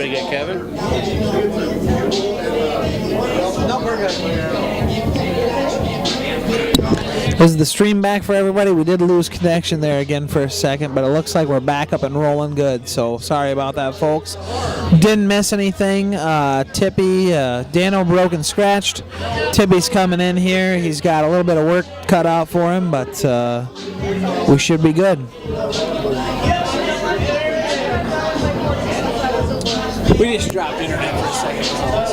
Very good, Kevin. No, we're good. Is the stream back for everybody? We did lose connection there again for a second, but it looks like we're back up and rolling good. So sorry about that, folks. Didn't miss anything. Tippy, Dano broke and scratched. Tippy's coming in here. He's got a little bit of work cut out for him, but we should be good. We just dropped internet for a second. Has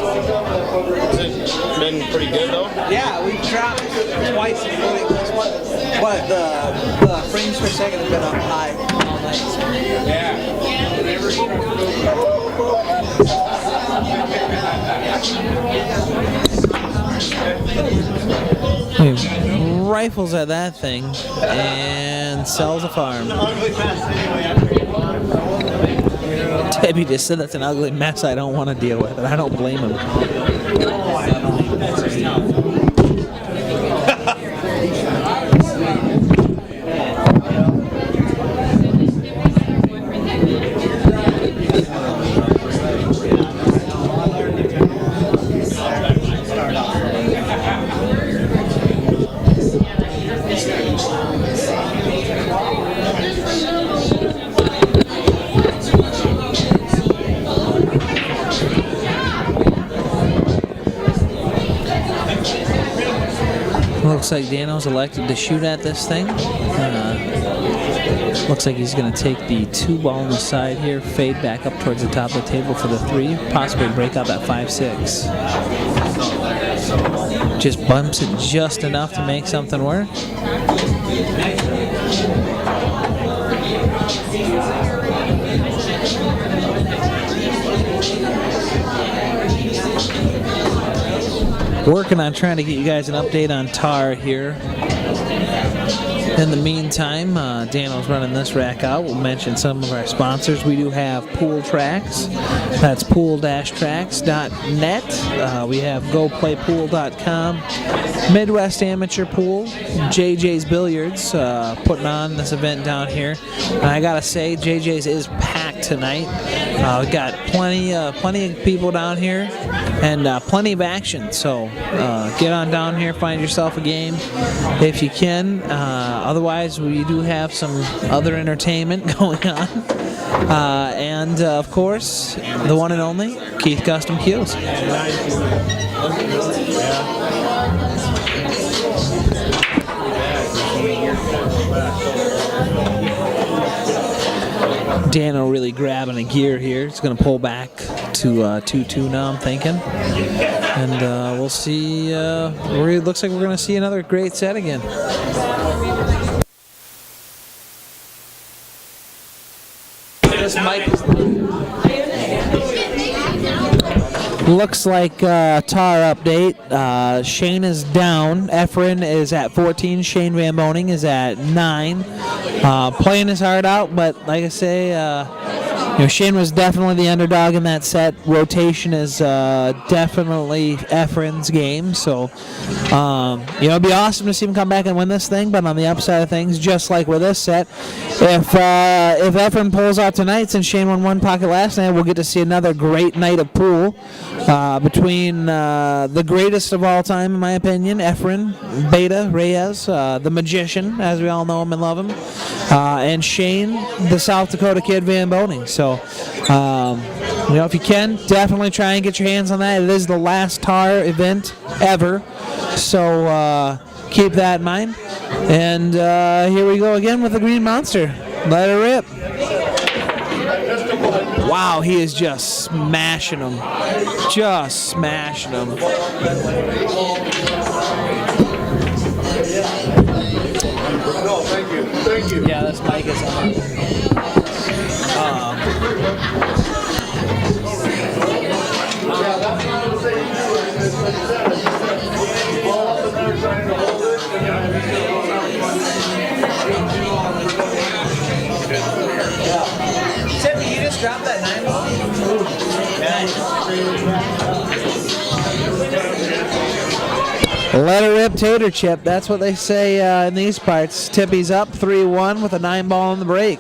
it been pretty good, though? Yeah, we've dropped twice in a week. But the frames per second have been up high all night. So. Yeah. He rifles at that thing and sells a farm. Tippy just said that's an ugly mess. I don't want to deal with it. I don't blame him. Looks like Dano's elected to shoot at this thing. Looks like he's going to take the 2-ball on the side here, fade back up towards the top of the table for the 3, possibly break up at 5-6. Just bumps it just enough to make something work. Working on trying to get you guys an update on tar here. In the meantime, Dano's running this rack out. We'll mention some of our sponsors. We do have Pool Tracks. That's pool-tracks.net. We have goplaypool.com. Midwest Amateur Pool. JJ's Billiards putting on this event down here. And I gotta say, JJ's is packed tonight. We've got plenty of people down here and plenty of action. So get on down here, find yourself a game if you can. Otherwise, we do have some other entertainment going on. And of course, the one and only Keith Custom Cues. Dano really grabbing a gear here. It's going to pull back to 2-2 now, I'm thinking. And we'll see. It looks like we're going to see another great set again. This mic looks like tar update. Shane is down. Efren is at 14. Shane Van Boning is at 9. Playing his heart out, but like I say, Shane was definitely the underdog in that set. Rotation is definitely Efren's game, so it'd be awesome to see him come back and win this thing. But on the upside of things, just like with this set, if Efren pulls out tonight, since Shane won one pocket last night, we'll get to see another great night of pool between the greatest of all time, in my opinion, Efren Beta Reyes, the magician, as we all know him and love him, and Shane, the South Dakota kid, Van Boning. So, if you can, definitely try and get your hands on that. It is the last tar event ever, so keep that in mind. And here we go again with the Green Monster. Let it rip. Wow, he is just smashing them. Just smashing them. No, thank you. Thank you. Yeah, this mic is on. Tippy, you just dropped that 9-ball? Let it rip, tater chip. That's what they say in these parts. Tippy's up 3-1 with a 9-ball on the break.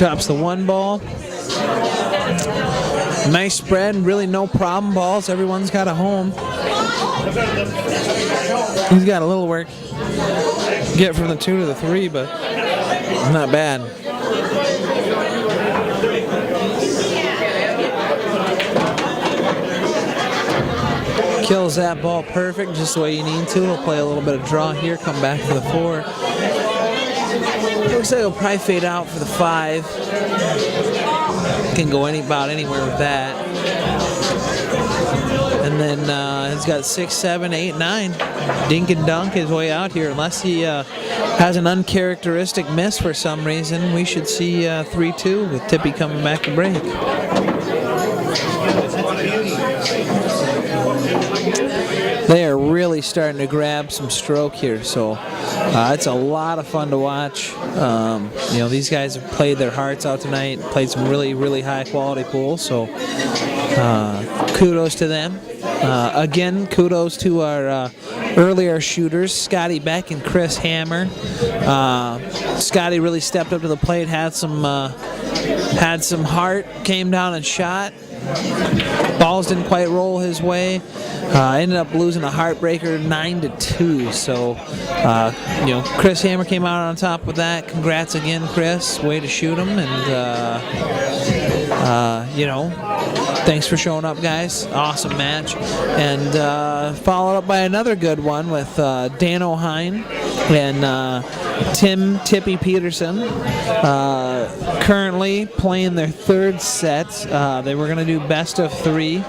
Drops the 1 ball. Nice spread, really no problem balls. Everyone's got a home. He's got a little work. Get from the 2 to the 3, but not bad. Kills that ball perfect, just the way you need to. He'll play a little bit of draw here, come back to the 4. Looks like he'll probably fade out for the 5. Can go about anywhere with that. And then he's got 6, 7, 8, 9. Dink and dunk his way out here. Unless he has an uncharacteristic miss for some reason, we should see 3-2 with Tippy coming back to break. They are really starting to grab some stroke here, so it's a lot of fun to watch. You know, these guys have played their hearts out tonight, played some really, really high quality pool, so kudos to them. Again, kudos to our earlier shooters, Scotty Beck and Chris Hammer. Scotty really stepped up to the plate, had some heart, came down and shot. Balls didn't quite roll his way. Ended up losing a heartbreaker 9-2. So, you know, Chris Hammer came out on top with that. Congrats again, Chris. Way to shoot him. And, you know, thanks for showing up, guys. Awesome match. And followed up by another good one with Dan O'Hine and Tippy Peterson. Currently playing their 3rd set. They were going to do best of 3.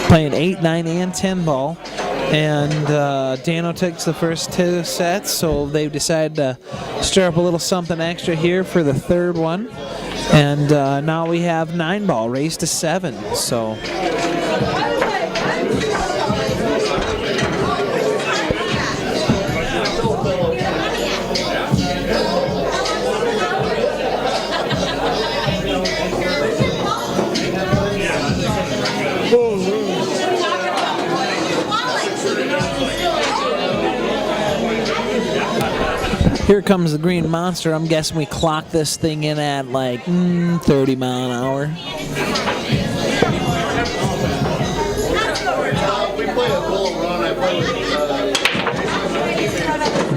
Playing 8, 9, and 10 ball. And Dano takes the first 2 sets, so they've decided to stir up a little something extra here for the 3rd one. And now we have 9 ball, raised to 7. So. Here comes the Green Monster. I'm guessing we clocked this thing in at like 30 mile an hour.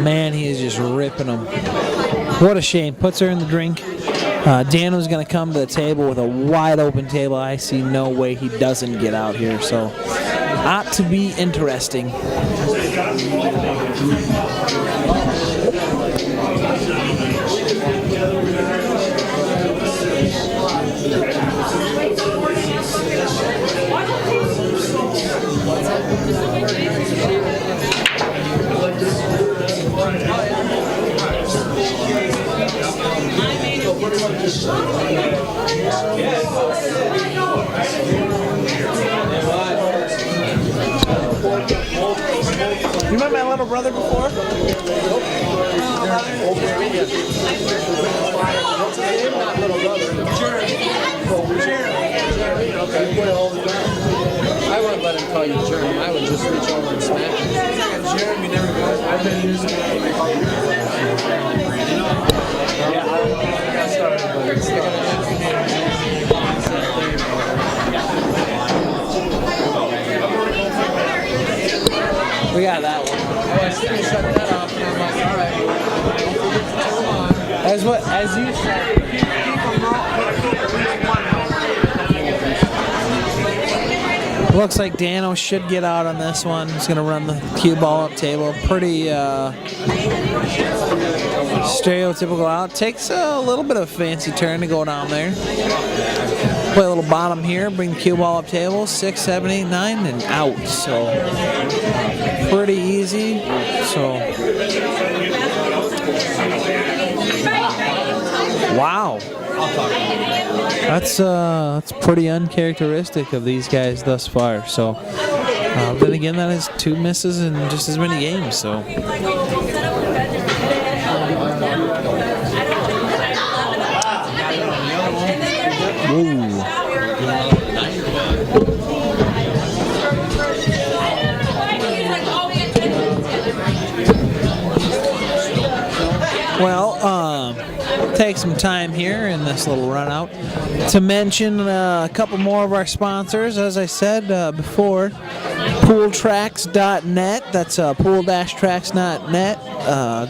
Man, he is just ripping them. What a shame. Puts her in the drink. Dano's going to come to the table with a wide open table. I see no way he doesn't get out here. So, ought to be interesting. You met my little brother before? What's his name? Not little brother. Jeremy. Okay, you play all the time. I wouldn't let him call you Jeremy. I would just reach over and smack him. Jeremy never goes. I've been using it. Yeah, I got started, but it's we got that one. Oh, I see you shut that off, and I'm like, all right. As you said. Looks like Dano should get out on this one. He's going to run the cue ball up table. Pretty stereotypical out. Takes a little bit of a fancy turn to go down there. Play a little bottom here. Bring the cue ball up table. 6, 7, 8, 9, and out. So pretty easy. So wow. That's pretty uncharacteristic of these guys thus far. So then again, that is 2 misses in just as many games. So. Ooh. Well, take some time here in this little run out to mention a couple more of our sponsors. As I said before, pooltracks.net, that's pool-tracks.net,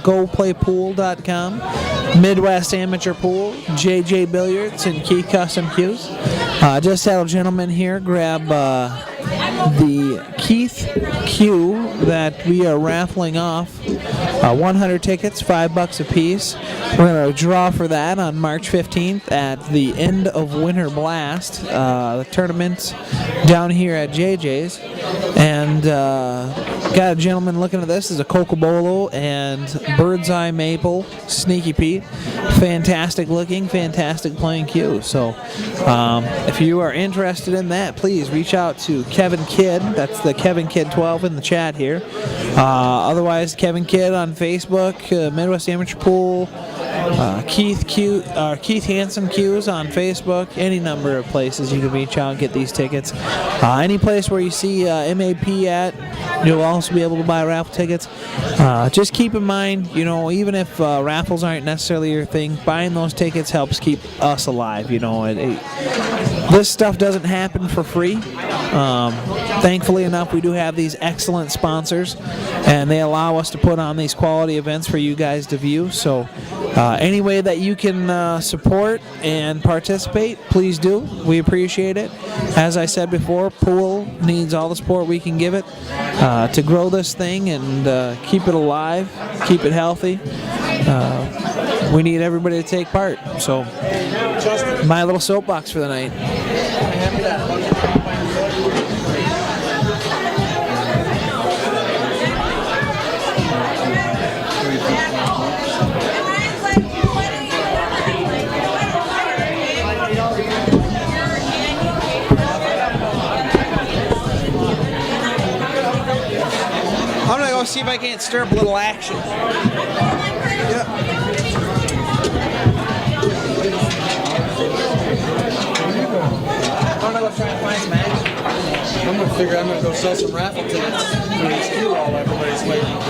goplaypool.com, Midwest Amateur Pool, JJ Billiards, and Key Custom Cues. Just had a gentleman here grab the Keith Q that we are raffling off. 100 tickets, $5 a piece. We're going to draw for that on March 15th at the End of Winter Blast, the tournament's down here at JJ's. And got a gentleman looking at this. Is a Cocobolo and Bird's Eye Maple Sneaky Pete. Fantastic looking, fantastic playing cue. So if you are interested in that, please reach out to Kevin Kidd. That's the Kevin Kidd 12 in the chat here. Otherwise, Kevin Kidd on Facebook, Midwest Amateur Pool, Keith Hansen Cues on Facebook. Any number of places you can reach out and get these tickets. Any place where you see MAP at, you'll also be able to buy raffle tickets. Just keep in mind, you know, even if raffles aren't necessarily your thing, buying those tickets helps keep us alive. You know, this stuff doesn't happen for free. Thankfully enough, we do have these excellent sponsors, and they allow us to put on these quality events for you guys to view. So any way that you can support and participate, please do. We appreciate it. As I said before, Pool needs all the support we can give it to grow this thing and keep it alive, keep it healthy. We need everybody to take part. So, my little soapbox for the night. I'm gonna go see if I can't stir up a little action. Yep. I'm gonna go try and find some action. I'm gonna figure I'm gonna go sell some raffle tickets for this cue while everybody's waiting.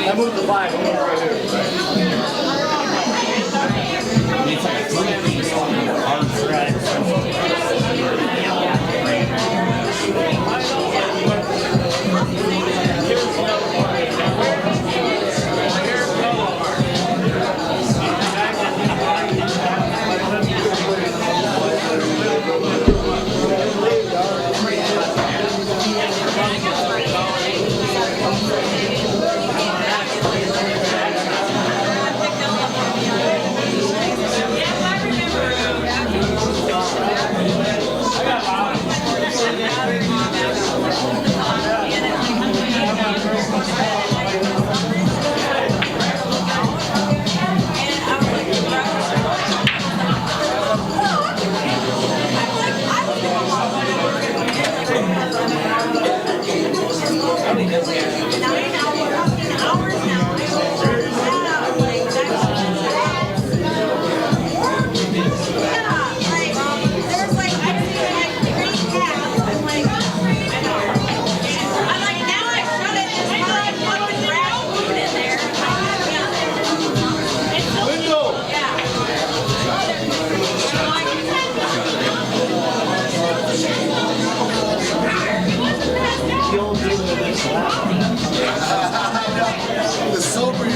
I moved the bike right here. The sober you.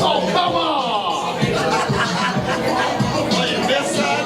Oh, come on! What, you missed that?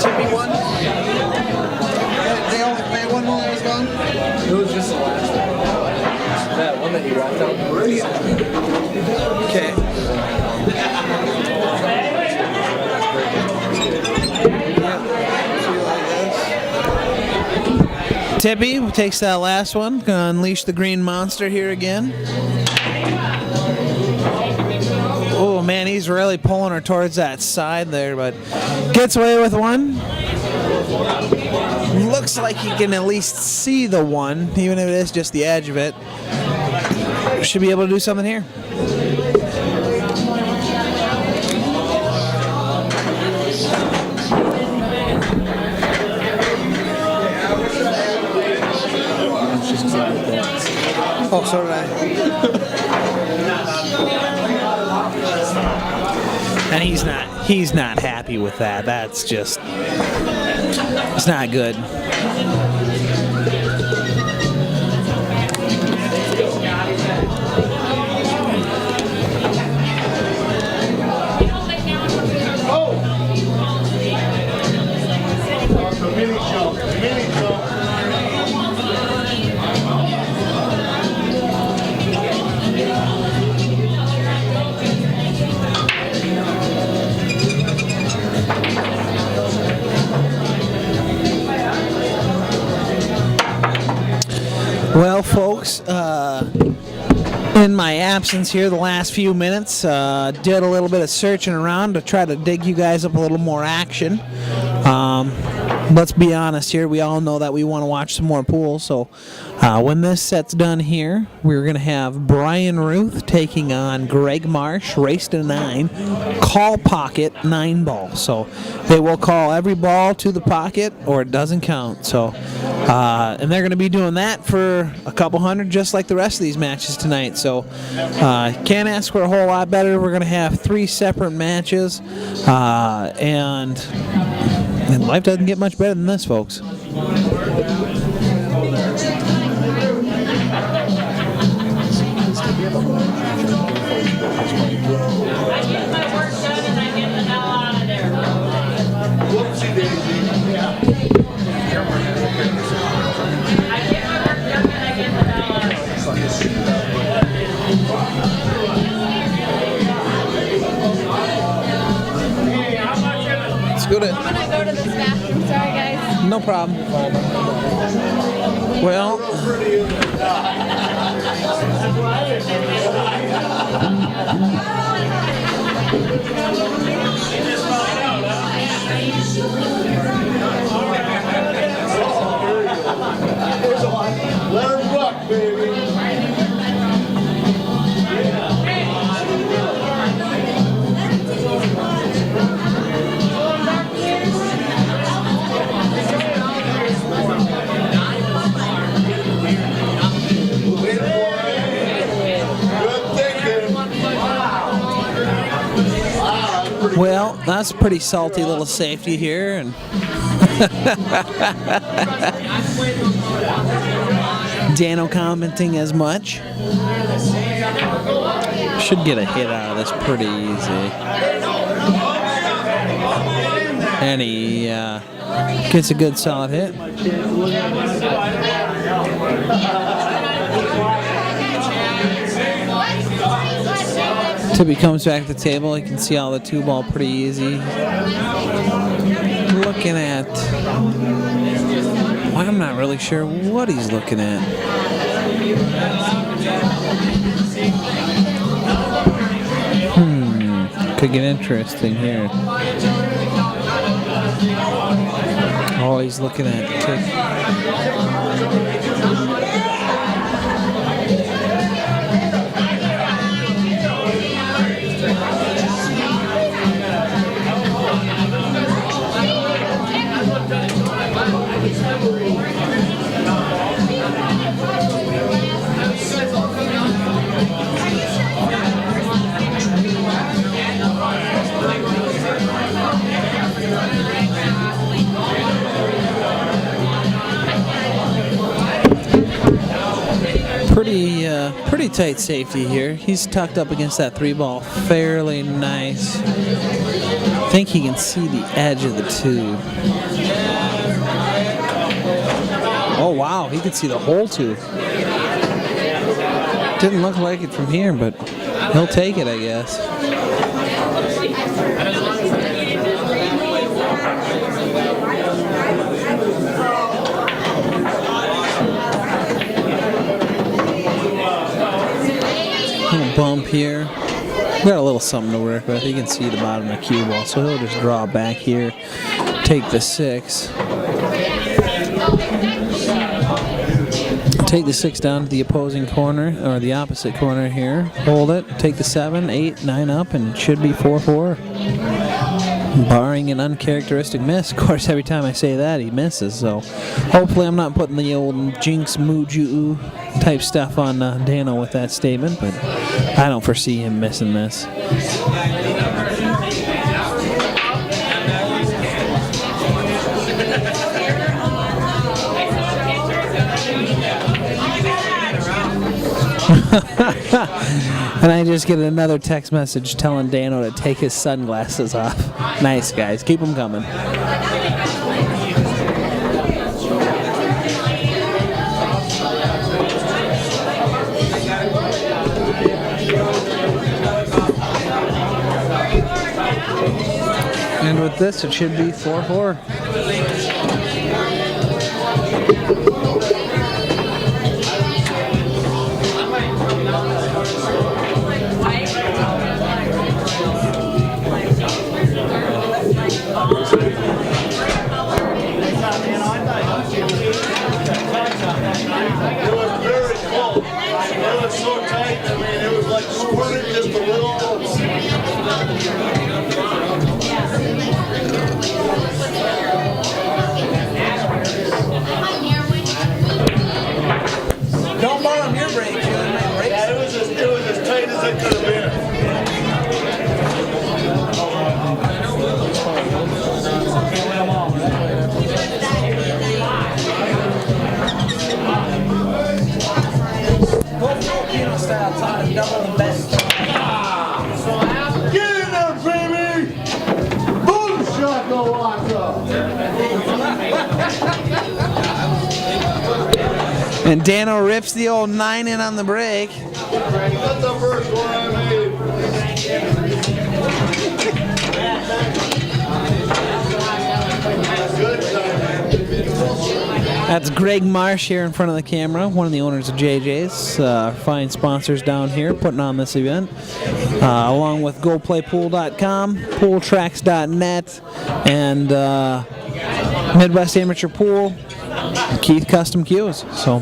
Tippy won. They only played one while I was gone. It was just the last one. That one that you wrapped up. Okay. Tippy takes that last one. Gonna unleash the green monster here again. Oh man, he's really pulling her towards that side there, but gets away with one. Looks like he can at least see the one, even if it is just the edge of it. Should be able to do something here. Oh, so did I. And he's not happy with that. That's just, it's not good. Well, folks, in my absence here the last few minutes, did a little bit of searching around to try to dig you guys up a little more action. Let's be honest here, we all know that we want to watch some more pool, so when this set's done here, we're going to have Brian Ruth taking on Greg Marsh, race to 9, call pocket 9 ball. So they will call every ball to the pocket or it doesn't count. So and they're going to be doing that for a couple hundred just like the rest of these matches tonight. So can't ask for a whole lot better. We're going to have 3 separate matches and life doesn't get much better than this, folks. Let's go to. I'm gonna go to this bathroom. Sorry, guys. No problem. Well, Let him rock, baby. well, that's a pretty salty little safety here, and Dano commenting as much. Should get a hit out of this pretty easy. And he gets a good solid hit. Tippy comes back to the table. You can see all the 2-ball pretty easy. Looking at, well, I'm not really sure what he's looking at. Could get interesting here. Oh, he's looking at pretty tight safety here. He's tucked up against that 3-ball fairly nice. I think he can see the edge of the tube. Oh wow, he can see the whole tube. Didn't look like it from here, but he'll take it, I guess. Little bump here. Got a little something to work with. You can see the bottom of the cue ball, so he'll just draw back here, take the 6. Take the 6 down to the opposing corner, or the opposite corner here. Hold it, take the 7, 8, 9 up, and it should be 4-4. Barring an uncharacteristic miss. Of course, every time I say that, he misses. So hopefully I'm not putting the old jinx, muju type stuff on Dano with that statement, but I don't foresee him missing this. And I just get another text message telling Dano to take his sunglasses off. Nice, guys. Keep them coming. And with this, it should be 4-4. So tight, I mean, it was like squirted just a little. Don't bottom your brakes. You and my brakes. Yeah, it was as tight as it could have been. Go Filipino style, taught him double the best. Get in there, baby! Boom shakalaka! And Dano rips the old 9 in on the brake. That's the first one I made. Good time. That's Greg Marsh here in front of the camera, one of the owners of JJ's, fine sponsors down here putting on this event, along with GoPlayPool.com, PoolTracks.net, and Midwest Amateur Pool, Keith Custom Cues. So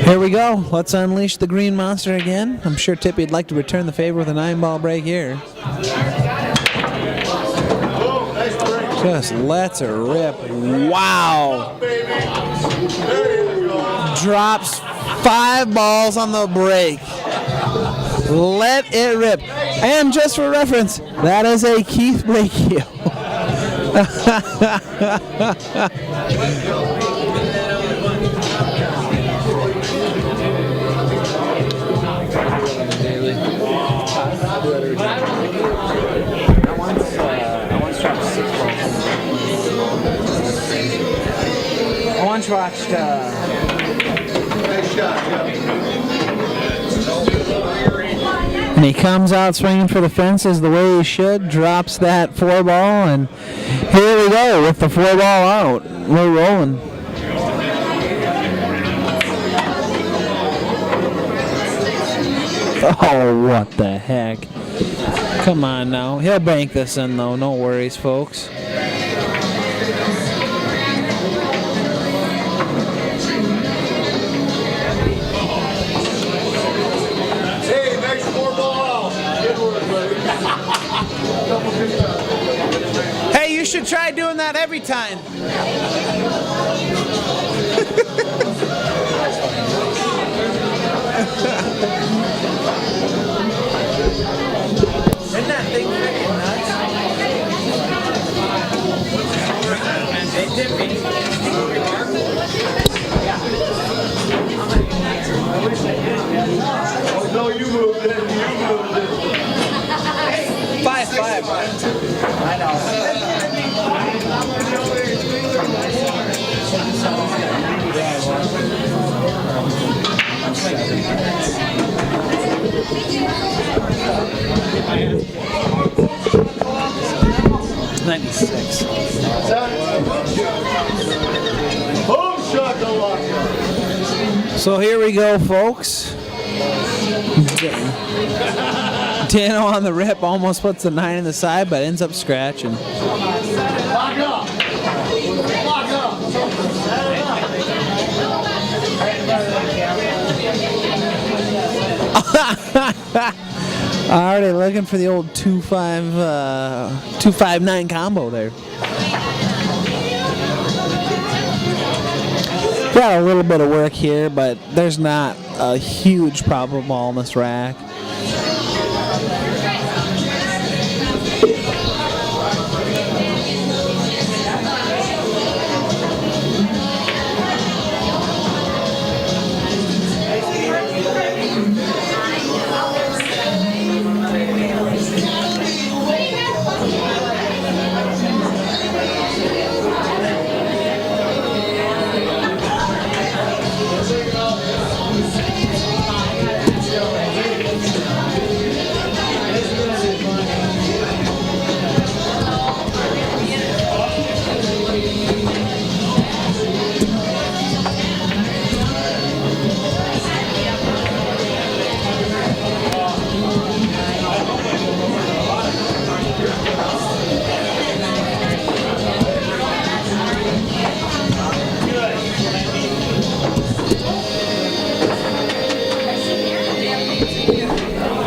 here we go. Let's unleash the green monster again. I'm sure Tippy would like to return the favor with a 9-ball break here. Just lets her rip. Wow. Drops 5 balls on the break. Let it rip. And just for reference, that is a Keith Blakey. 6 I once watched. Nice shot, And he comes out swinging for the fences the way he should, drops that 4 ball, and here we go with the 4 ball out. We're rolling. Oh, what the heck. Come on now. He'll bank this in, though. No worries, folks. Hey, nice 4-ball out. Good work, buddy. Hey, you should try doing that every time. Isn't that thing freaking nuts? Hey, Tippy. Oh, no, you moved it. You moved it. 5-5. I know. 96. Boom shakalaka. So here we go, folks. Dano on the rip almost puts the 9 in the side, but ends up scratching. Lock up. Lock up. Already looking for the old 259 combo there. Got a little bit of work here, but there's not a huge proper ball in this rack.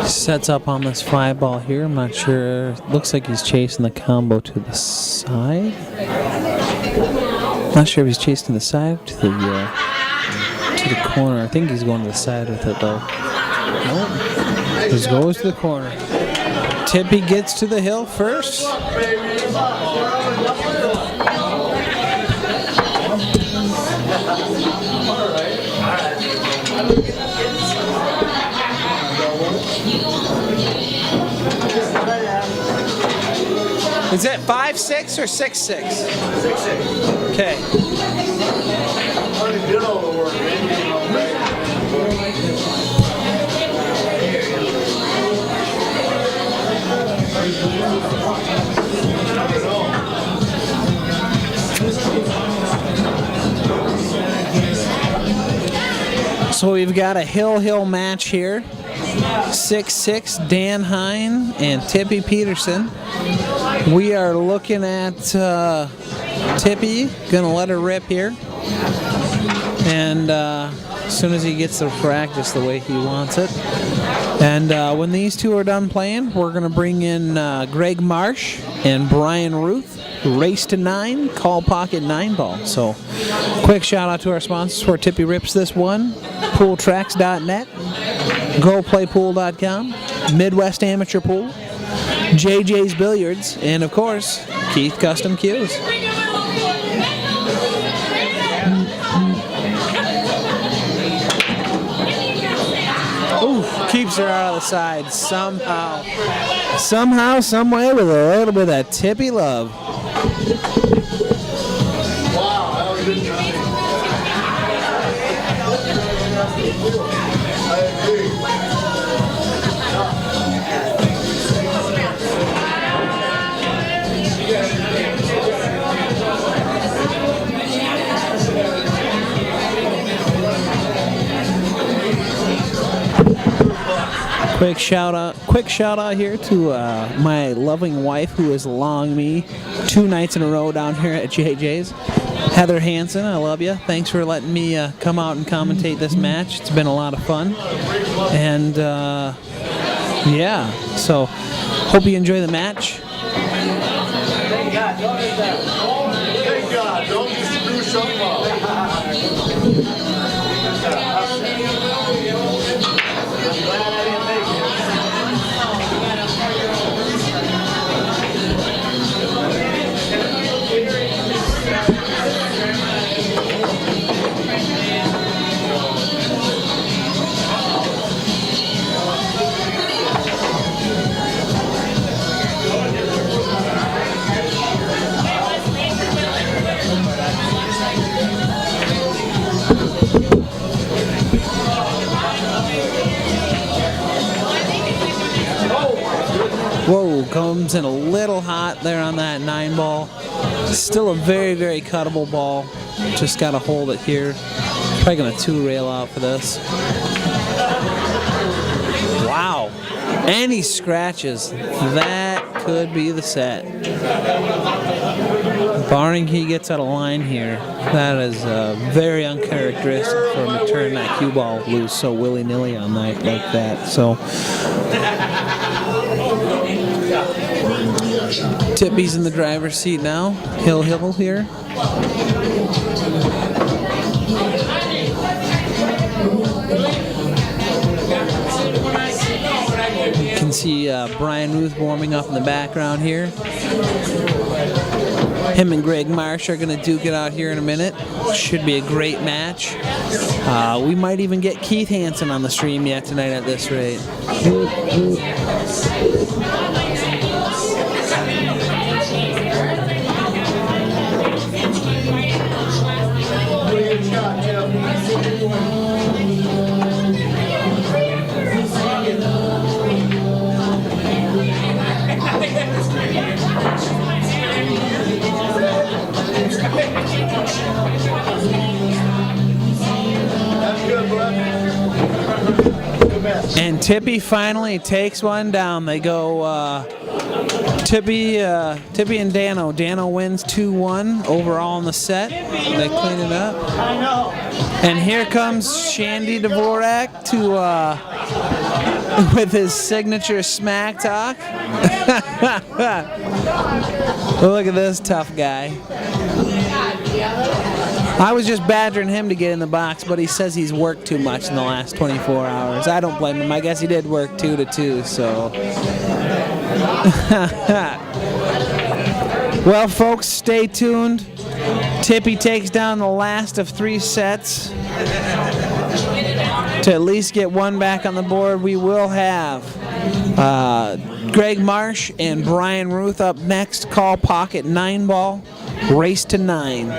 Sets up on this fly ball here. I'm not sure. Looks like he's chasing the combo to the side. Not sure if he's chasing to the side or to the corner. I think he's going to the side with it though. Nope. Just goes to the corner. Tippy gets to the hill first. Is it 5-6 or 6-6? 6-6. Okay. Already did all the work, man. So we've got a hill match here. 6-6 Dan Hine and Tippy Peterson. We are looking at Tippy, gonna let her rip here. And as soon as he gets the practice the way he wants it. And when these two are done playing, we're gonna bring in Greg Marsh and Brian Ruth. Race to 9, call pocket 9 ball. So quick shout out to our sponsors where Tippy rips this one. Pooltracks.net, GoPlayPool.com, Midwest Amateur Pool, JJ's Billiards, and of course, Keith Custom Cues. Ooh, keeps her out of the side somehow. Somehow, some way, with a little bit of Tippy love. Wow, that was good, Johnny. I agree. Quick shout out here to my loving wife who has allowing me 2 nights in a row down here at JJ's. Heather Hansen, I love you. Thanks for letting me come out and commentate this match. It's been a lot of fun. And yeah, so hope you enjoy the match. Thank God, don't just screw something up. Whoa, comes in a little hot there on that 9 ball. Still a very, very cuttable ball. Just got to hold it here. Probably going to 2-rail out for this. Wow. And he scratches. That could be the set. Barring he gets out of line here, that is very uncharacteristic for him to turn that cue ball loose so willy-nilly on night like that. So Tippy's in the driver's seat now. Hill here. You can see Brian Ruth warming up in the background here. Him and Greg Marsh are going to duke it out here in a minute. Should be a great match. We might even get Keith Hansen on the stream yet tonight at this rate. And Tippy finally takes one down. They go Tippy and Dano. Dano wins 2-1 overall in the set. They clean it up. And here comes Shandy Dvorak to with his signature smack talk. Look at this tough guy. I was just badgering him to get in the box, but he says he's worked too much in the last 24 hours. I don't blame him. I guess he did work 2 to 2, so. Well, folks, stay tuned. Tippy takes down the last of 3 sets to at least get one back on the board. We will have Greg Marsh and Brian Ruth up next. Call pocket 9-ball. Race to 9.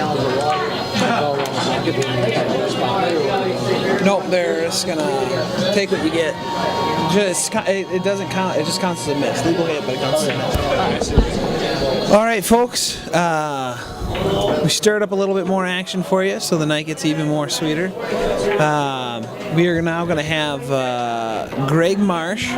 gallons of water. All wrong. Could be Nope, they're just gonna take what you get. It doesn't count. It just counts as a miss. Legal hit, but it counts as a miss. All right, folks. We stirred up a little bit more action for you, so the night gets even more sweeter. We are now going to have Greg Marsh.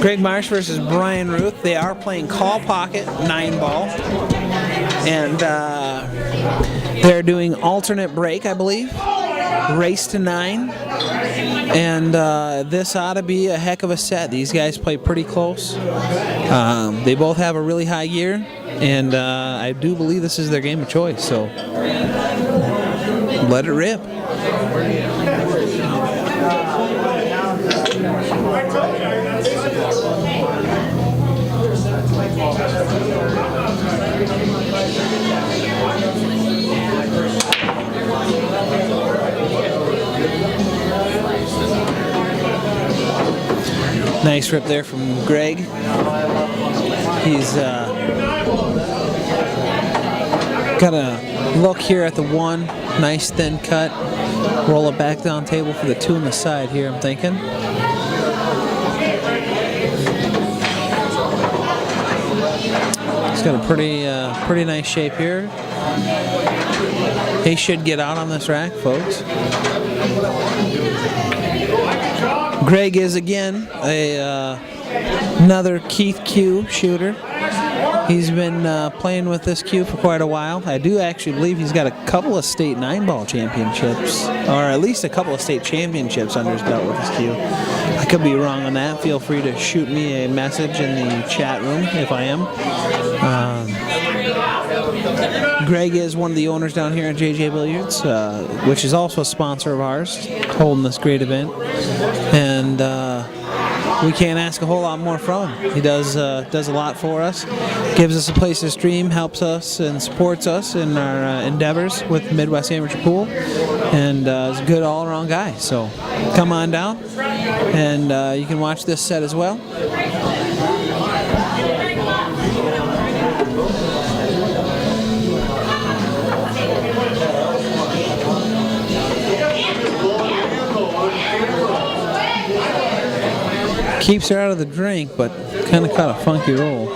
Greg Marsh versus Brian Ruth. They are playing call pocket 9-ball, and they're doing alternate break, I believe. Race to 9, and this ought to be a heck of a set. These guys play pretty close. They both have a really high gear, and I do believe this is their game of choice, so let it rip. Nice rip there from Greg. He's got a look here at the 1. Nice thin cut. Roll it back down table for the 2 on the side here, I'm thinking. He's got a pretty nice shape here. He should get out on this rack, folks. Greg is again another Keith Q shooter. He's been playing with this cue for quite a while. I do actually believe he's got a couple of state 9-ball championships, or at least a couple of state championships under his belt with this cue. I could be wrong on that. Feel free to shoot me a message in the chat room if I am. Greg is one of the owners down here at JJ Billiards, which is also a sponsor of ours, holding this great event. And we can't ask a whole lot more from him. He does a lot for us, gives us a place to stream, helps us and supports us in our endeavors with Midwest Amateur Pool, and is a good all-around guy. So come on down, and you can watch this set as well. Keeps her out of the drink, but kind of caught a funky roll.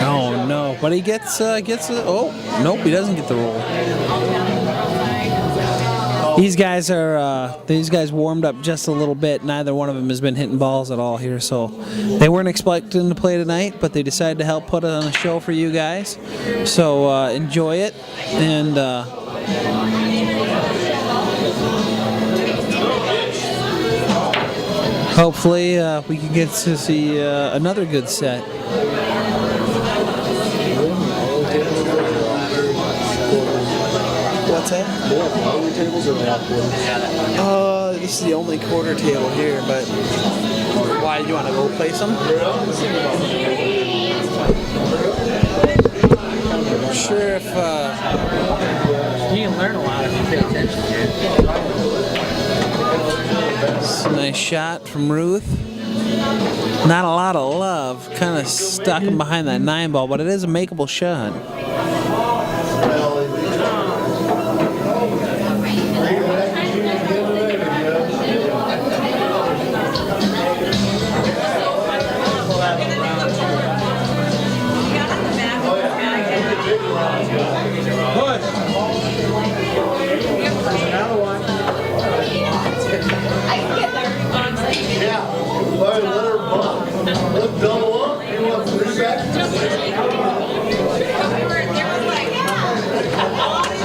Oh no! But he gets oh nope, he doesn't get the roll. These guys warmed up just a little bit. Neither one of them has been hitting balls at all here, so they weren't expecting to play tonight, but they decided to help put on a show for you guys. So enjoy it, and hopefully we can get to see another good set. What's that? This is the only quarter table here, but why do you want to go place them? I'm sure if you can learn a lot if you pay attention. it's a nice shot from Ruth. Not a lot of love, kind of stuck him behind that 9-ball, but it is a makeable shot.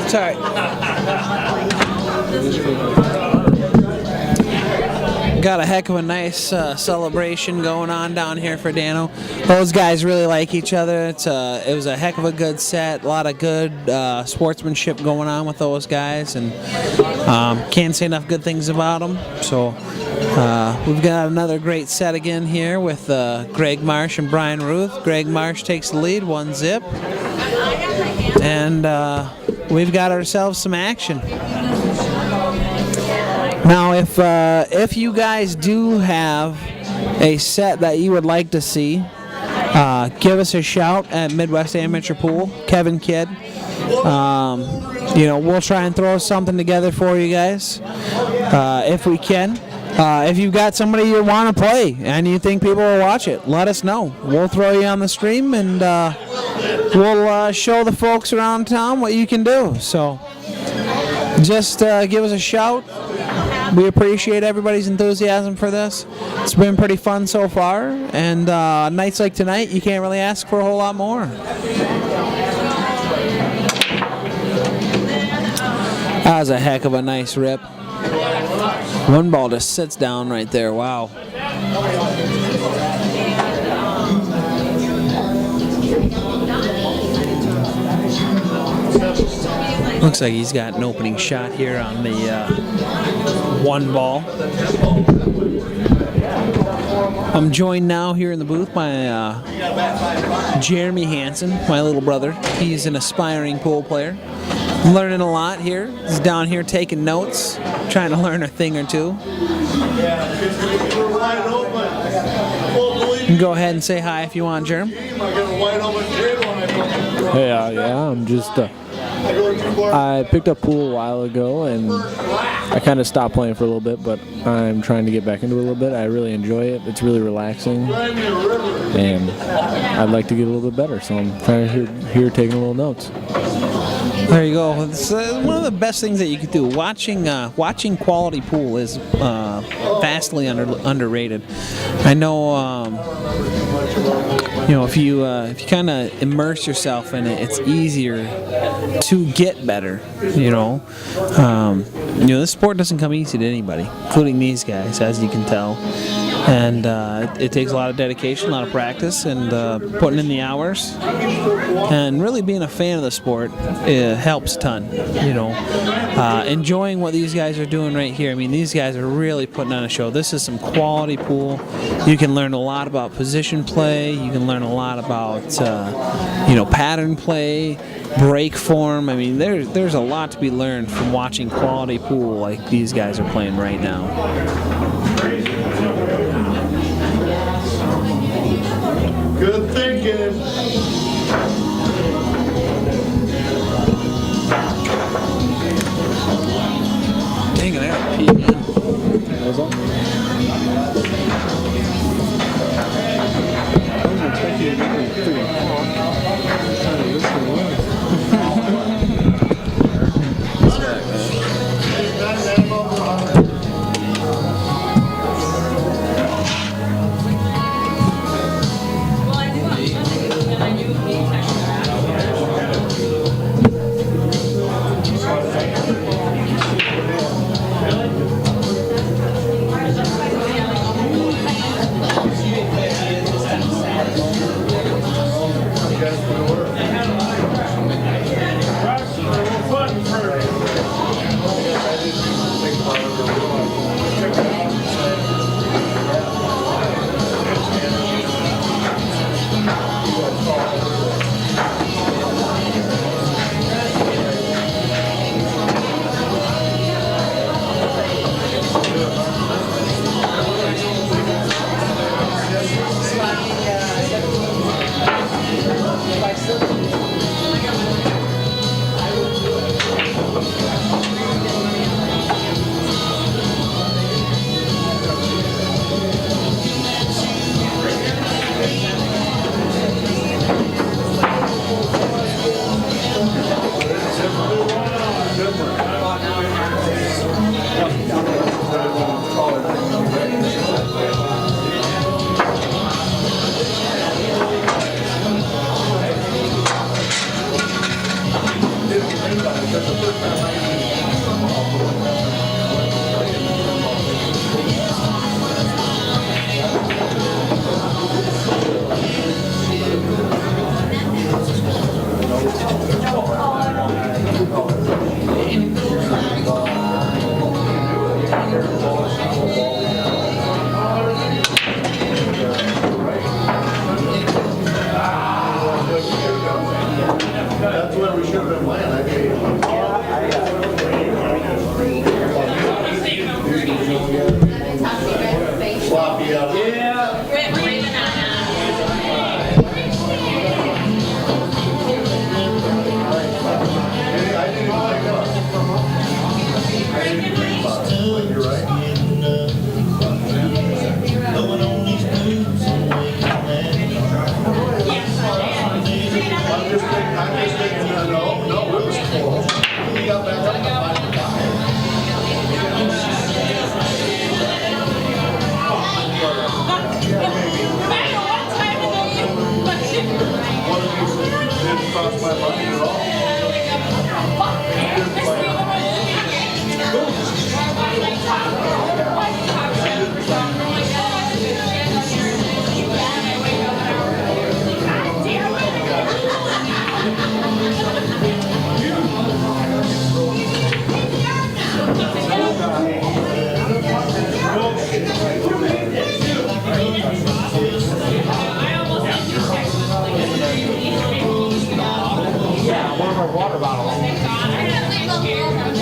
It's all right. Got a heck of a nice celebration going on down here for Dano. Those guys really like each other. It was a heck of a good set. A lot of good sportsmanship going on with those guys, and can't say enough good things about them. So we've got another great set again here with Greg Marsh and Brian Ruth. Greg Marsh takes the lead, 1-zip, and we've got ourselves some action. Now, if you guys do have a set that you would like to see, give us a shout at Midwest Amateur Pool, Kevin Kidd. We'll try and throw something together for you guys if we can. If you've got somebody you want to play and you think people will watch it, let us know. We'll throw you on the stream, and we'll show the folks around town what you can do. So just give us a shout. We appreciate everybody's enthusiasm for this. It's been pretty fun so far, and nights like tonight, you can't really ask for a whole lot more. That was a heck of a nice rip. One ball just sits down right there. Wow. Looks like he's got an opening shot here on the one ball. I'm joined now here in the booth by Jeremy Hansen, my little brother. He's an aspiring pool player. Learning a lot here. He's down here taking notes, trying to learn a thing or two. You can go ahead and say hi if you want, Jerem. Hey, I'm just I picked up pool a while ago, and I kind of stopped playing for a little bit, but I'm trying to get back into it a little bit. I really enjoy it. It's really relaxing, and I'd like to get a little bit better, so I'm kind of here taking a little notes. There you go. It's one of the best things that you could do. Watching quality pool is vastly underrated. I know, if you kind of immerse yourself in it, it's easier to get better. This sport doesn't come easy to anybody, including these guys, as you can tell. And it takes a lot of dedication, a lot of practice, and putting in the hours. And really being a fan of the sport helps a ton. Enjoying what these guys are doing right here. I mean, these guys are really putting on a show. This is some quality pool. You can learn a lot about position play. You can learn a lot about pattern play, break form. I mean, there's a lot to be learned from watching quality pool like these guys are playing right now. Good thinking. Dang it, I gotta pee again.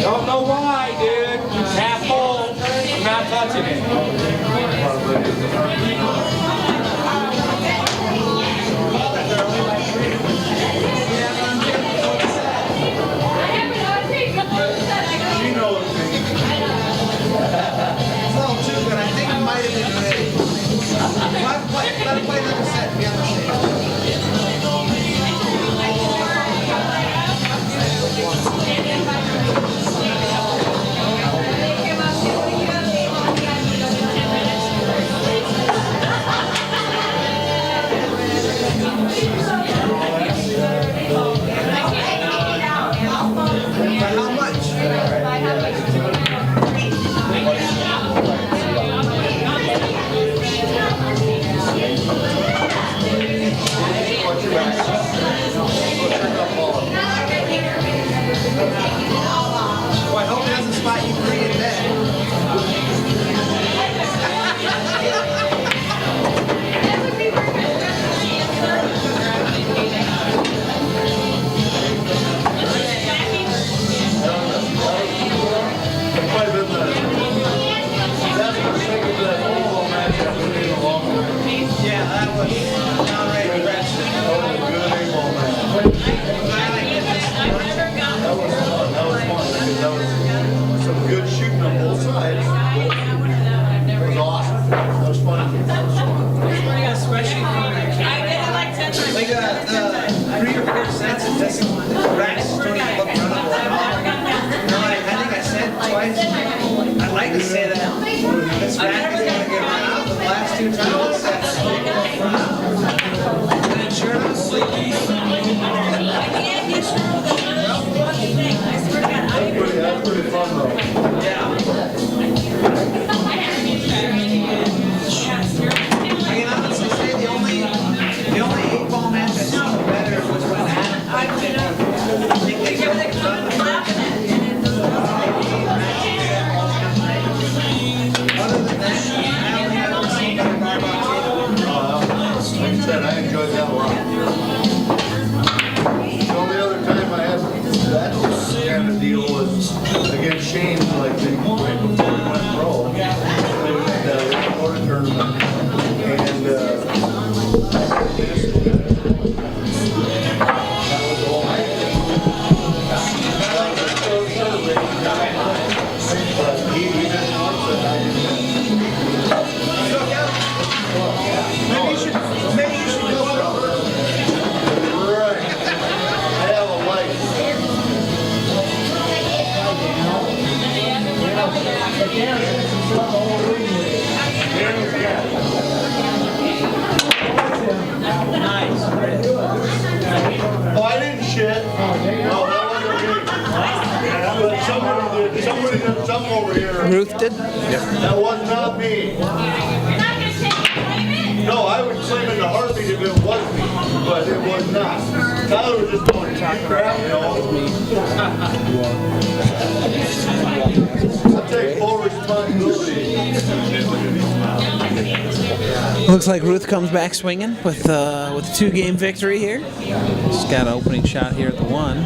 Don't know why, dude. It's half full. I'm not touching it. I'd like to say that this rack is going to get run out the last two times. And it sure enough, That's pretty fun though. yeah. I can honestly say the only 8-ball match I saw better was when Adam played it. I think they got it done with other than that, I don't have ever seen better barbell Like I said, I enjoyed that a lot. The only other time I had that kind of deal was against Shane, like right before he went pro. It was the quarter tournament. And that was the whole night. But he didn't want to. I didn't. maybe you should go pro. Right. I have a life. Oh, I didn't shit. No, that wasn't me. But somebody did. Somebody did something over here. Ruth did? That was not me. No, I would claim in the heartbeat if it was me, but it was not. Tyler was just going crap, you know. I take full responsibility. Looks like Ruth comes back swinging with a 2-game victory here. She's got an opening shot here at the 1.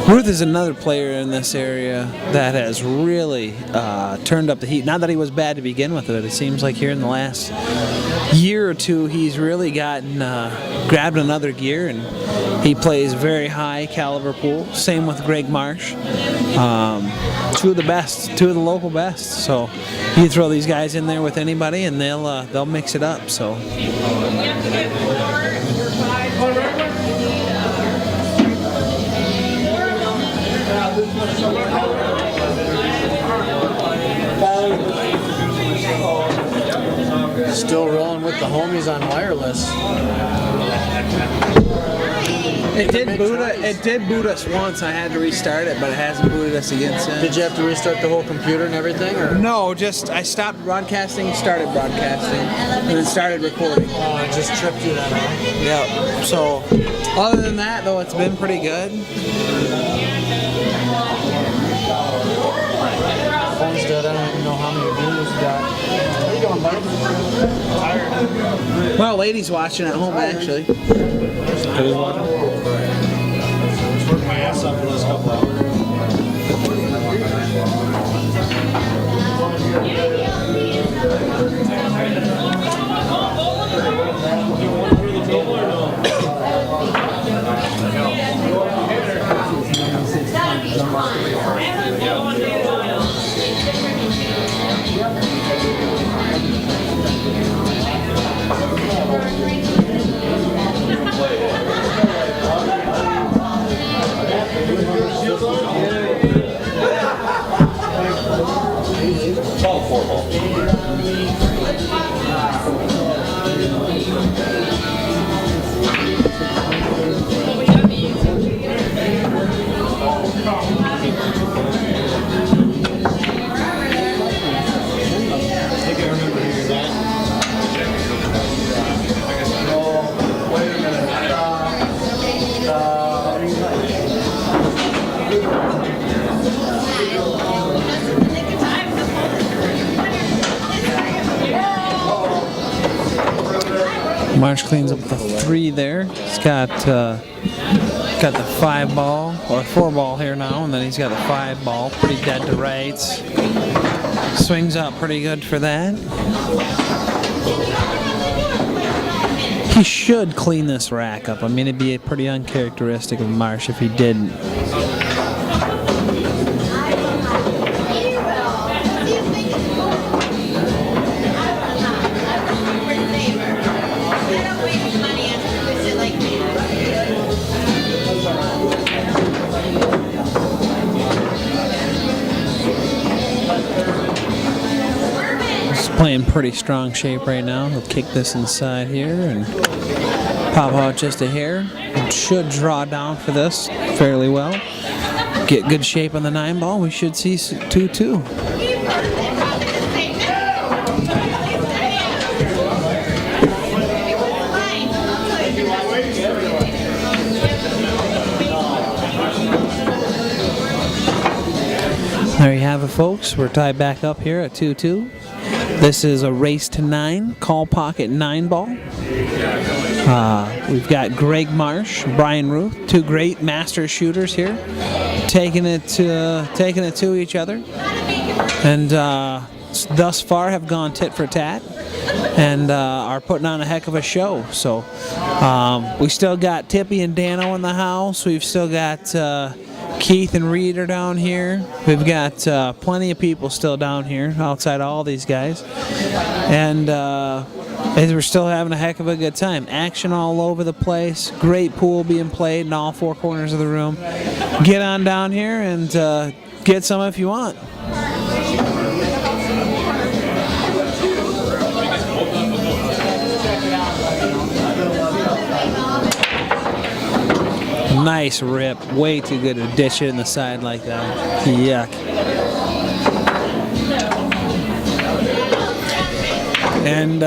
Ruth is another player in this area that has really turned up the heat. Not that he was bad to begin with, but it seems like here in the last year or two he's really gotten grabbed another gear, and he plays very high caliber pool. Same with Greg Marsh. Two of the best, two of the local best. So you throw these guys in there with anybody, and they'll mix it up. So. Still rolling with the homies on wireless. It did boot us once. I had to restart it, but it hasn't booted us again since. Did you have to restart the whole computer and everything, or? No, just I stopped broadcasting, started broadcasting, and then started recording. Oh, it just tripped you that off. Yep. So, other than that, though, it's been pretty good. Phone's just did. I don't even know how many views we got. How you doing, buddy? Well, ladies watching at home actually. Who's watching? Worked my ass off for those couple hours. It's all 4-ball. Marsh cleans up the 3 there. He's got the 5 ball or 4 ball here now, and then he's got the 5 ball, pretty dead to rights. Swings out pretty good for that. He should clean this rack up. I mean, it'd be pretty uncharacteristic of Marsh if he didn't. Playing pretty strong shape right now. He'll kick this inside here and pop out just a hair. Should draw down for this fairly well. Get good shape on the 9 ball. We should see 2-2. There you have it, folks. We're tied back up here at 2-2. This is a race to 9, call pocket 9 ball. We've got Greg Marsh, Brian Ruth, 2 great master shooters here, taking it to each other, and thus far have gone tit for tat, and are putting on a heck of a show. So we still got Tippy and Dano in the house. We've still got Keith and Reed are down here. We've got plenty of people still down here outside all these guys. And we're still having a heck of a good time. Action all over the place. Great pool being played in all 4 corners of the room. Get on down here and get some if you want. Nice rip. Way too good to ditch it in the side like that. Yuck. And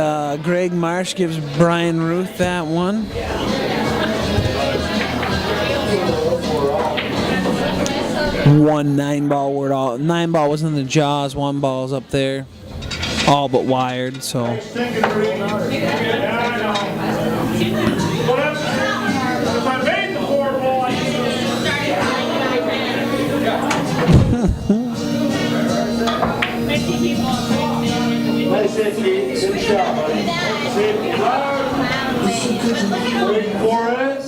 Greg Marsh gives Brian Ruth that one. One 9 ball word. 9 ball was in the jaws. 1 ball's up there. All but wired, so. Nice hit, Keith. Good shot, buddy. Waiting for it.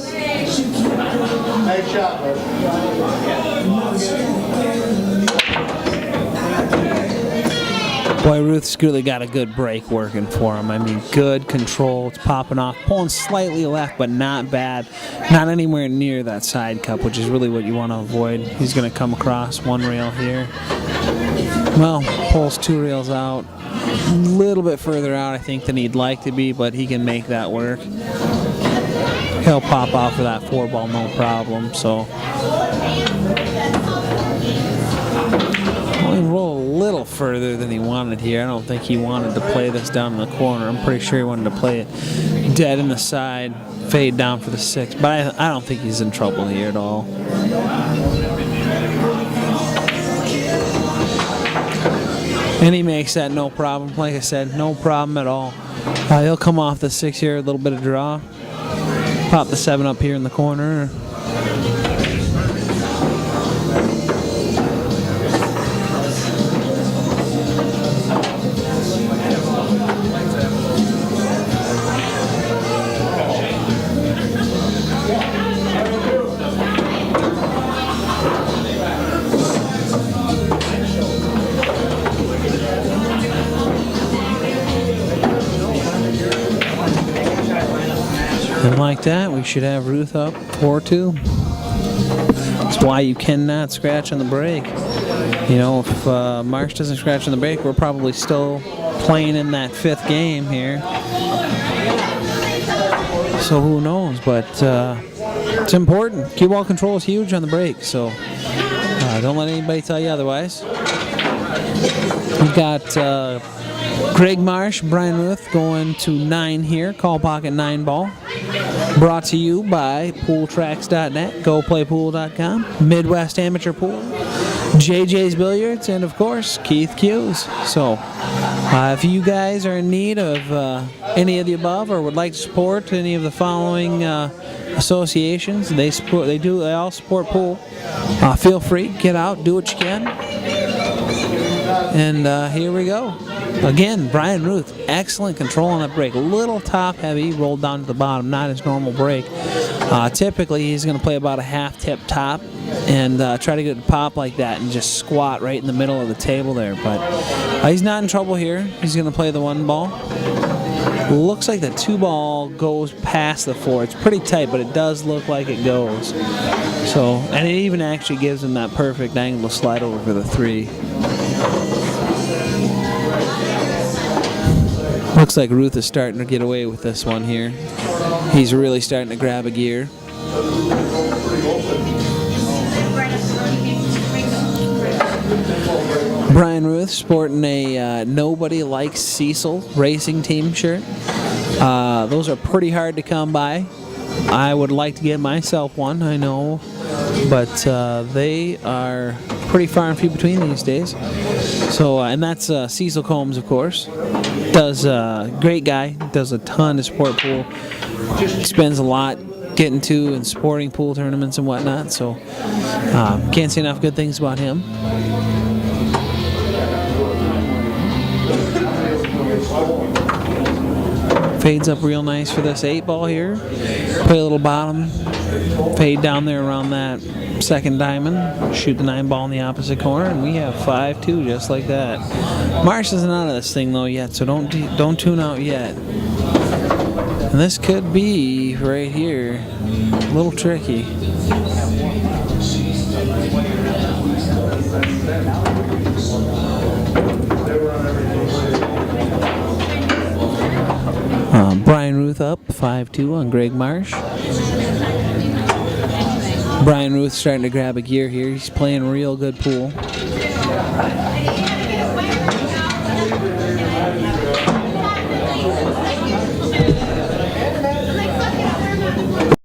Nice shot, buddy. Boy, Ruth's really got a good break working for him. I mean, good control. It's popping off. Pulling slightly left, but not bad. Not anywhere near that side cup, which is really what you want to avoid. He's going to come across 1 rail here. Well, pulls 2 rails out. A little bit further out, I think, than he'd like to be, but he can make that work. He'll pop out for that 4 ball, no problem. So, only roll a little further than he wanted here. I don't think he wanted to play this down in the corner. I'm pretty sure he wanted to play it dead in the side, fade down for the 6. But I don't think he's in trouble here at all. And he makes that no problem. Like I said, no problem at all. He'll come off the 6 here, a little bit of draw. Pop the 7 up here in the corner. And like that, we should have Ruth up 4-2. That's why you cannot scratch on the break. You know, if Marsh doesn't scratch on the break, we're probably still playing in that 5th game here. So who knows? But it's important. Cue ball control is huge on the break, so don't let anybody tell you otherwise. We've got Greg Marsh, Brian Ruth going to 9 here. Call pocket 9 ball. Brought to you by pooltracks.net, goplaypool.com, Midwest Amateur Pool, JJ's Billiards, and of course Keith Hughes. So if you guys are in need of any of the above or would like to support any of the following associations, they all support pool. Feel free, get out, do what you can. And here we go. Again, Brian Ruth, excellent control on that break. A little top heavy, rolled down to the bottom, not his normal break. Typically, he's going to play about a half tip top and try to get a pop like that and just squat right in the middle of the table there. But he's not in trouble here. He's going to play the 1 ball. Looks like the 2 ball goes past the 4. It's pretty tight, but it does look like it goes. So, and it even actually gives him that perfect angle to slide over for the 3. Looks like Ruth is starting to get away with this one here. He's really starting to grab a gear. Brian Ruth sporting a Nobody Likes Cecil racing team shirt. Those are pretty hard to come by. I would like to get myself one, I know, but they are pretty far and few between these days. So, and that's Cecil Combs, of course. Does great guy. Does a ton to support pool. Spends a lot getting to and supporting pool tournaments and whatnot. So, can't say enough good things about him. Fades up real nice for this 8 ball here. Play a little bottom. Fade down there around that 2nd diamond. Shoot the 9 ball in the opposite corner, and we have 5-2 just like that. Marsh isn't out of this thing though yet, so don't tune out yet. And this could be right here a little tricky. Brian Ruth up 5-2 on Greg Marsh. Brian Ruth starting to grab a gear here. He's playing real good pool.